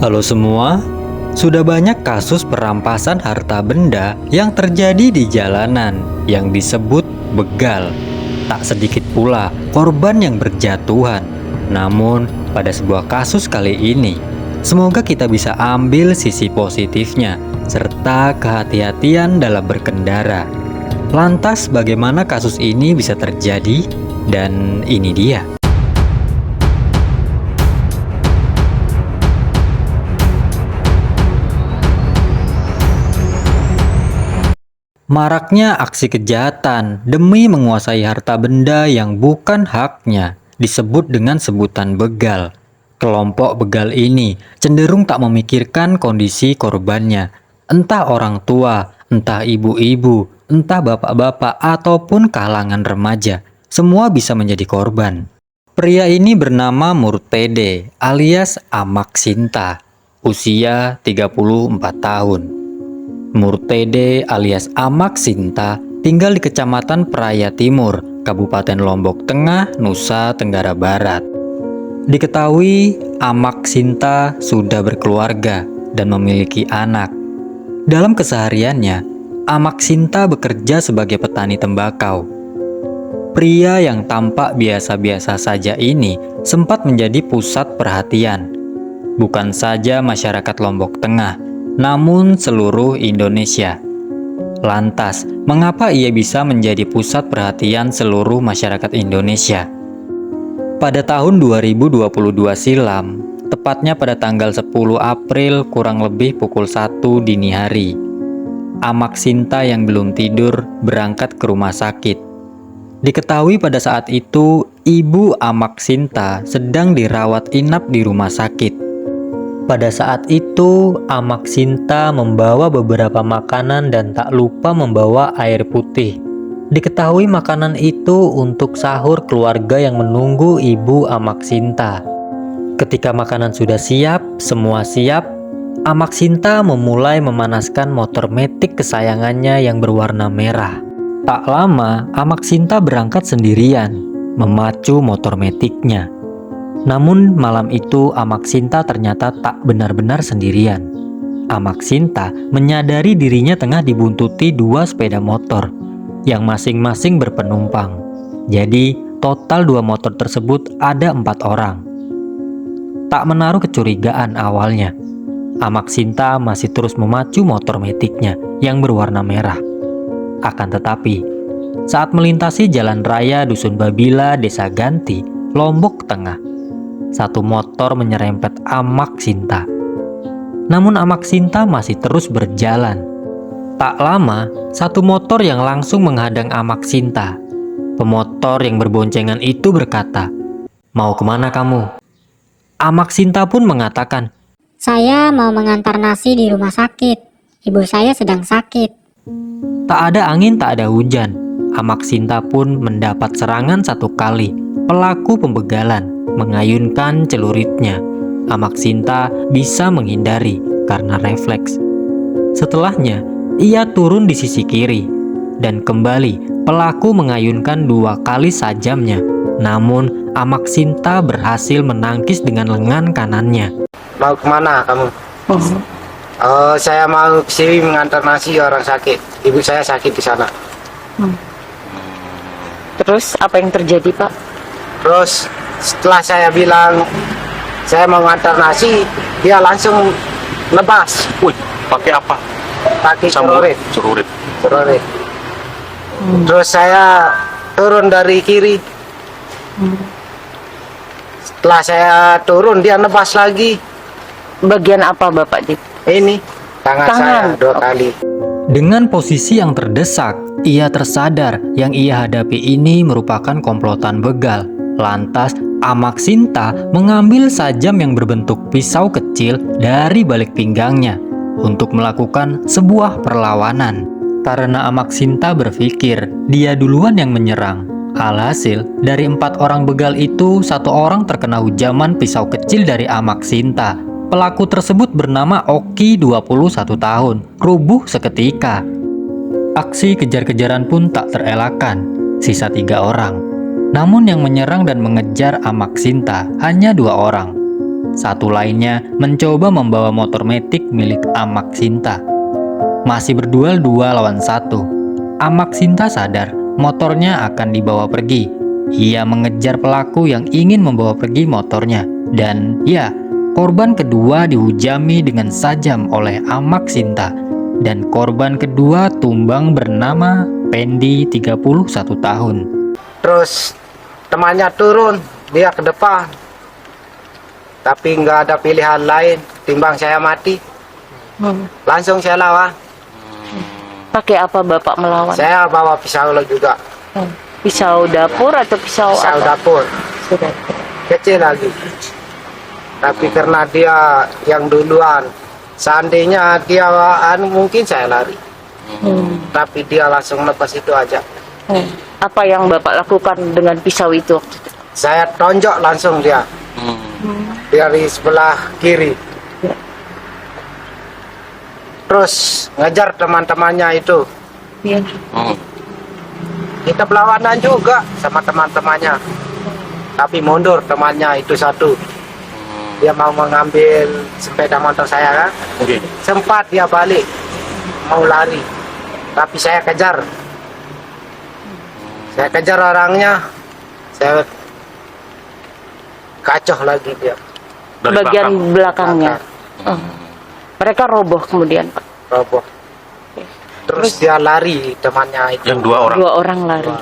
Halo semua, sudah banyak kasus perampasan harta benda yang terjadi di jalanan yang disebut begal. Tak sedikit pula korban yang berjatuhan. Namun, pada sebuah kasus kali ini, semoga kita bisa ambil sisi positifnya serta kehati-hatian dalam berkendara. Lantas, bagaimana kasus ini bisa terjadi? Dan ini dia. Maraknya aksi kejahatan demi menguasai harta benda yang bukan haknya disebut dengan sebutan begal. Kelompok begal ini cenderung tak memikirkan kondisi korbannya, entah orang tua, entah ibu-ibu, entah bapak-bapak, ataupun kalangan remaja. Semua bisa menjadi korban. Pria ini bernama Murtede alias Amak Sinta, usia 34 tahun. Murtede alias Amak Sinta tinggal di Kecamatan Praia Timur, Kabupaten Lombok Tengah, Nusa Tenggara Barat. Diketahui Amak Sinta sudah berkeluarga dan memiliki anak. Dalam kesehariannya, Amak Sinta bekerja sebagai petani tembakau. Pria yang tampak biasa-biasa saja ini sempat menjadi pusat perhatian. Bukan saja masyarakat Lombok Tengah, namun seluruh Indonesia. Lantas, mengapa ia bisa menjadi pusat perhatian seluruh masyarakat Indonesia? Pada tahun 2022 silam, tepatnya pada tanggal 10 April kurang lebih pukul 1 dini hari, Amak Sinta yang belum tidur berangkat ke rumah sakit. Diketahui pada saat itu, ibu Amak Sinta sedang dirawat inap di rumah sakit. Pada saat itu, Amak Sinta membawa beberapa makanan dan tak lupa membawa air putih. Diketahui makanan itu untuk sahur keluarga yang menunggu ibu Amak Sinta. Ketika makanan sudah siap, semua siap, Amak Sinta memulai memanaskan motor metik kesayangannya yang berwarna merah. Tak lama, Amak Sinta berangkat sendirian, memacu motor metiknya. Namun malam itu Amak Sinta ternyata tak benar-benar sendirian. Amak Sinta menyadari dirinya tengah dibuntuti dua sepeda motor yang masing-masing berpenumpang. Jadi total dua motor tersebut ada 4 orang. Tak menaruh kecurigaan awalnya, Amak Sinta masih terus memacu motor metiknya yang berwarna merah. Akan tetapi, saat melintasi jalan raya Dusun Babila, Desa Ganti, Lombok Tengah, satu motor menyerempet Amak Sinta. Namun Amak Sinta masih terus berjalan. Tak lama, satu motor yang langsung menghadang Amak Sinta. Pemotor yang berboncengan itu berkata, "Mau kemana kamu?" Amak Sinta pun mengatakan, "Saya mau mengantar nasi di rumah sakit. Ibu saya sedang sakit." Tak ada angin, tak ada hujan. Amak Sinta pun mendapat serangan satu kali. Pelaku pembegalan mengayunkan celuritnya. Amak Sinta bisa menghindari karena refleks. Setelahnya, ia turun di sisi kiri. Dan kembali, pelaku mengayunkan 2 kali sajamnya. Namun, Amak Sinta berhasil menangkis dengan lengan kanannya. "Mau kemana kamu?" Saya mau kesini mengantar nasi orang sakit. Ibu saya sakit di sana." Terus apa yang terjadi, Pak? Terus setelah saya bilang saya mau ngantar nasi, dia langsung nebas Wih, pakai apa? pakai celurit. Celurit. Terus saya turun dari kiri. Setelah saya turun, dia nebas lagi. Bagian apa, Bapak? Ini tangan saya 2 kali. Dengan posisi yang terdesak, ia tersadar yang ia hadapi ini merupakan komplotan begal. Lantas, Amak Sinta mengambil sajam yang berbentuk pisau kecil dari balik pinggangnya untuk melakukan sebuah perlawanan. Karena Amak Sinta berpikir dia duluan yang menyerang. Alhasil, dari 4 orang begal itu, 1 orang terkena hujaman pisau kecil dari Amak Sinta. Pelaku tersebut bernama Oki, 21 tahun, rubuh seketika. Aksi kejar-kejaran pun tak terelakkan, sisa 3 orang. Namun yang menyerang dan mengejar Amak Sinta hanya 2 orang. Satu lainnya mencoba membawa motor metik milik Amak Sinta. Masih berduel 2 lawan 1. Amak Sinta sadar motornya akan dibawa pergi. Ia mengejar pelaku yang ingin membawa pergi motornya. Dan ya, korban kedua dihujami dengan sajam oleh Amak Sinta. Dan korban kedua tumbang bernama Pendi 31 tahun. Terus temannya turun, dia ke depan. Tapi nggak ada pilihan lain, timbang saya mati. Langsung saya lawan. Pakai apa Bapak melawan? Saya bawa pisau juga. Pisau dapur atau pisau Pisau apa? dapur, kecil lagi. Tapi karena dia yang duluan, seandainya dia mungkin saya lari. Tapi dia langsung lepas itu aja. Apa yang Bapak lakukan dengan pisau itu? Saya tonjok langsung dia dari sebelah kiri. Terus ngejar teman-temannya itu. Iya. Kita berlawanan juga sama teman-temannya. Tapi mundur temannya itu satu. Dia mau mengambil sepeda motor saya kan. Sempat dia balik mau lari. Tapi saya kejar. Saya kejar orangnya. Saya kacau lagi dia. Bagian belakangnya. Mereka roboh kemudian, Pak. Roboh. Terus dia lari temannya itu. Yang 2 orang. 2 orang lari.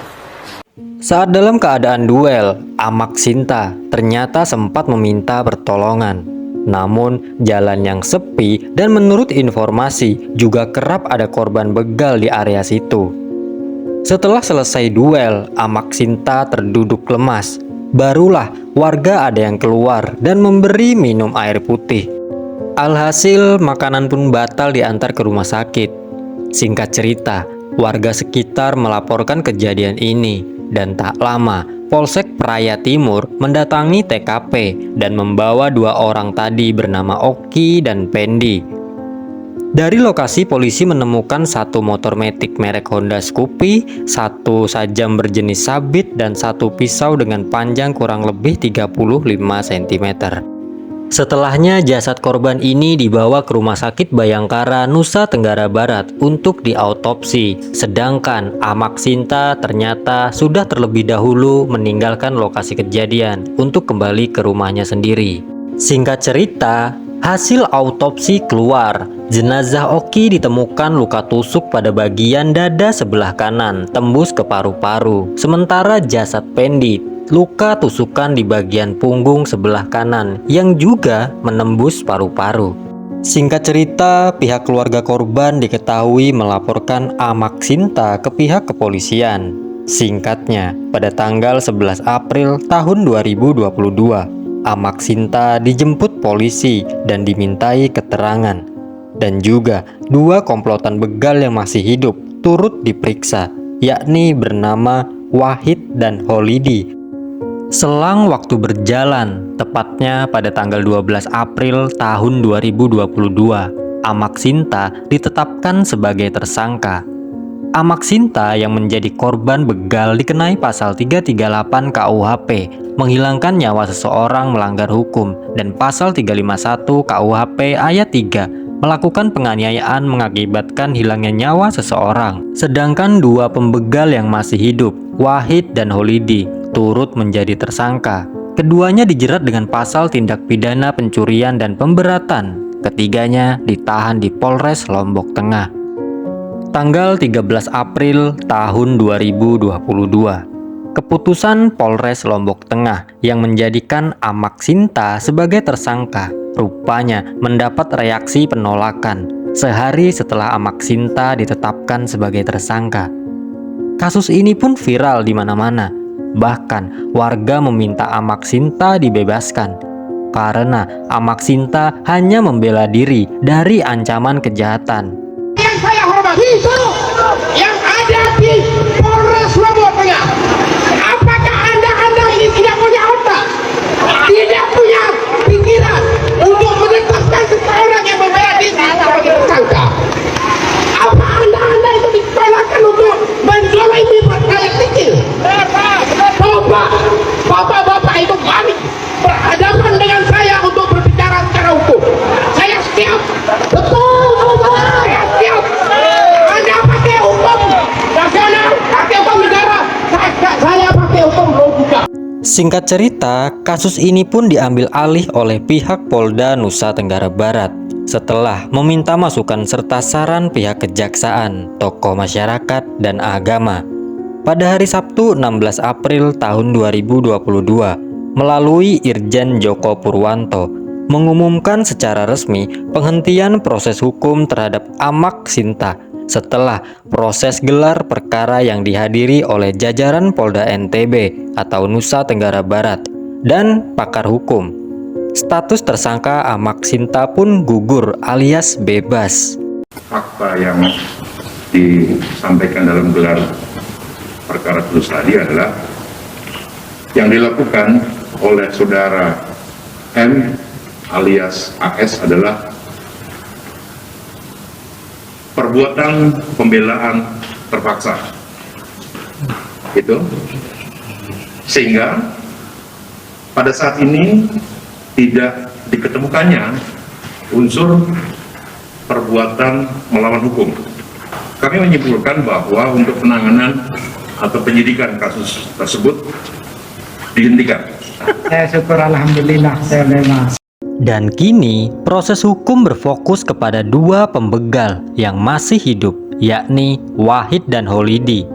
Saat dalam keadaan duel, Amak Sinta ternyata sempat meminta pertolongan. Namun, jalan yang sepi dan menurut informasi juga kerap ada korban begal di area situ. Setelah selesai duel, Amak Sinta terduduk lemas. Barulah warga ada yang keluar dan memberi minum air putih. Alhasil, makanan pun batal diantar ke rumah sakit. Singkat cerita, warga sekitar melaporkan kejadian ini dan tak lama Polsek Praia Timur mendatangi TKP dan membawa 2 orang tadi bernama Oki dan Pendi. Dari lokasi polisi menemukan 1 motor metik merek Honda Scoopy, 1 sajam berjenis sabit dan 1 pisau dengan panjang kurang lebih 35 cm. Setelahnya jasad korban ini dibawa ke Rumah Sakit Bayangkara, Nusa Tenggara Barat untuk diautopsi. Sedangkan Amak Sinta ternyata sudah terlebih dahulu meninggalkan lokasi kejadian untuk kembali ke rumahnya sendiri. Singkat cerita, hasil autopsi keluar. Jenazah Oki ditemukan luka tusuk pada bagian dada sebelah kanan, tembus ke paru-paru. Sementara jasad Pendi, luka tusukan di bagian punggung sebelah kanan yang juga menembus paru-paru. Singkat cerita, pihak keluarga korban diketahui melaporkan Amak Sinta ke pihak kepolisian. Singkatnya, pada tanggal 11 April tahun 2022, Amak Sinta dijemput polisi dan dimintai keterangan. Dan juga 2 komplotan begal yang masih hidup turut diperiksa, yakni bernama Wahid dan Holidi. Selang waktu berjalan, tepatnya pada tanggal 12 April tahun 2022, Amak Sinta ditetapkan sebagai tersangka. Amak Sinta yang menjadi korban begal dikenai pasal 338 KUHP, menghilangkan nyawa seseorang melanggar hukum, dan pasal 351 KUHP ayat 3, melakukan penganiayaan mengakibatkan hilangnya nyawa seseorang. Sedangkan 2 pembegal yang masih hidup, Wahid dan Holidi, turut menjadi tersangka. Keduanya dijerat dengan pasal tindak pidana pencurian dan pemberatan. Ketiganya ditahan di Polres Lombok Tengah. Tanggal 13 April tahun 2022, keputusan Polres Lombok Tengah yang menjadikan Amak Sinta sebagai tersangka rupanya mendapat reaksi penolakan sehari setelah Amak Sinta ditetapkan sebagai tersangka. Kasus ini pun viral di mana-mana. Bahkan warga meminta Amak Sinta dibebaskan karena Amak Sinta hanya membela diri dari ancaman kejahatan. Yang saya hormati itu yang ada di Polres Lombok Tengah. Apakah anda ini tidak punya otak, tidak punya pikiran untuk menetapkan seseorang yang membela diri sebagai tersangka? Apa anda itu ditolakkan untuk menzalimi rakyat kecil? Bapak itu balik berhadapan dengan saya untuk berbicara. Singkat cerita, kasus ini pun diambil alih oleh pihak Polda Nusa Tenggara Barat setelah meminta masukan serta saran pihak kejaksaan, tokoh masyarakat, dan agama. Pada hari Sabtu 16 April tahun 2022, melalui Irjen Joko Purwanto, mengumumkan secara resmi penghentian proses hukum terhadap Amak Sinta setelah proses gelar perkara yang dihadiri oleh jajaran Polda NTB atau Nusa Tenggara Barat dan pakar hukum. Status tersangka Amak Sinta pun gugur alias bebas. Fakta yang disampaikan dalam gelar perkara khusus tadi adalah yang dilakukan oleh saudara M alias AS adalah perbuatan pembelaan terpaksa. Itu sehingga pada saat ini tidak diketemukannya unsur perbuatan melawan hukum. Kami menyimpulkan bahwa untuk penanganan atau penyidikan kasus tersebut dihentikan. Saya syukur alhamdulillah saya bebas. Dan kini proses hukum berfokus kepada dua pembegal yang masih hidup, yakni Wahid dan Holidi.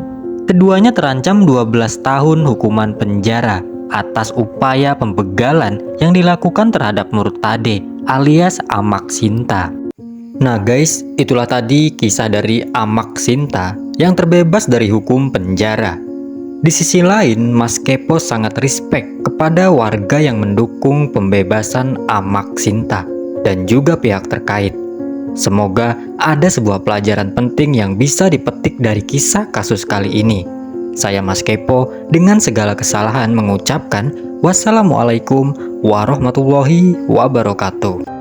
Keduanya terancam 12 tahun hukuman penjara atas upaya pembegalan yang dilakukan terhadap Murtade alias Amak Sinta. Nah guys, itulah tadi kisah dari Amak Sinta yang terbebas dari hukum penjara. Di sisi lain, Mas Kepo sangat respect kepada warga yang mendukung pembebasan Amak Sinta dan juga pihak terkait. Semoga ada sebuah pelajaran penting yang bisa dipetik dari kisah kasus kali ini. Saya Mas Kepo dengan segala kesalahan mengucapkan wassalamualaikum warahmatullahi wabarakatuh.